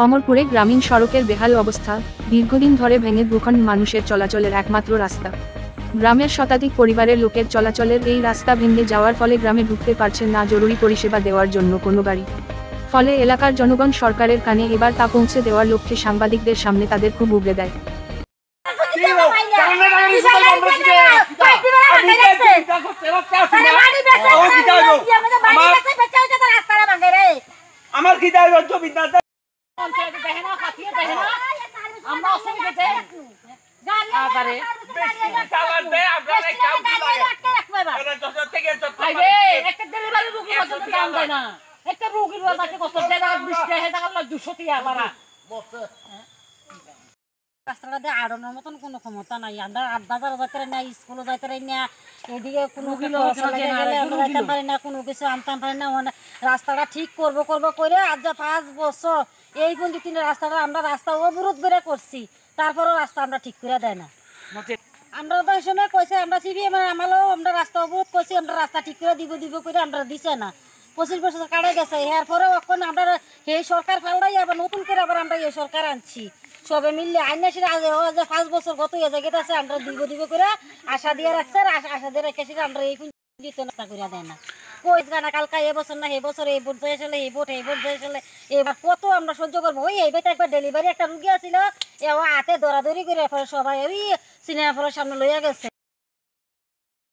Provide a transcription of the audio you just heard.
অমরপুরে গ্রামীণ সড়কের বেহাল অবস্থা, দীর্ঘদিন ধরে ভেঙে ভূখণ্ড মানুষের চলাচলের একমাত্র রাস্তা। গ্রামের শতাধিক পরিবারের লোকের চলাচলের এই রাস্তা ভেঙে যাওয়ার ফলে গ্রামে ঢুকতে পারছেন না জরুরি পরিষেবা দেওয়ার জন্য কোনো গাড়ি। ফলে এলাকার জনগণ সরকারের কানে এবার তা পৌঁছে দেওয়ার লক্ষ্যে সাংবাদিকদের সামনে তাদের খুব উগরে দেয়। আমার কি দায় রজ্জ বিদ্যা আমরা অসুবিধাতে একটা ডেলিভারি রুগী দাম দেয় না, একটা রুগীর রাস্তাটা দিয়ে আড়ানোর মতন কোনো ক্ষমতা নাই। আমরা আট বাজার যাইতে না, স্কুলে যাইতে না, এদিকে কোনো যাইতে পারি না, কোনো কিছু আনতে পারি না। রাস্তাটা ঠিক করবো করে আজ 5 বছর এই পর্যন্ত কিন্তু রাস্তাটা আমরা রাস্তা অবরোধ করে করছি, তারপরেও রাস্তা আমরা ঠিক করে দেয় না। আমরা তো এই সময় কইছে আমরা সিবিএম আমরাও আমরা রাস্তা অবরোধ করছি, আমরা রাস্তা ঠিক করে দিব করে আমরা দিছে না। 25 বছর কাটে গেছে, এরপরেও এখন আমরা এই সরকার পাল্টাই আবার নতুন করে আবার আমরা এই সরকার আনছি সবে মিললে আইনাসির আগে 5 বছর গত হয়ে গেছে, আমরা দিব করে আশা দিয়ে রাখছে, আশা দিয়ে রেখেছি আমরা এই দিতে না করে দেয় না। কই গানা কালকা এবছর না এবছর এই ভোট যাইছিলে এই ভোট যাইছিলে, এবার কত আমরা সহ্য করবো। ওই এইবার একবার ডেলিভারি একটা রুগী আছিল, হাতে দৌড়াদৌড়ি করে সবাই ওই সিনেমা ফলের সামনে লইয়া গেছে।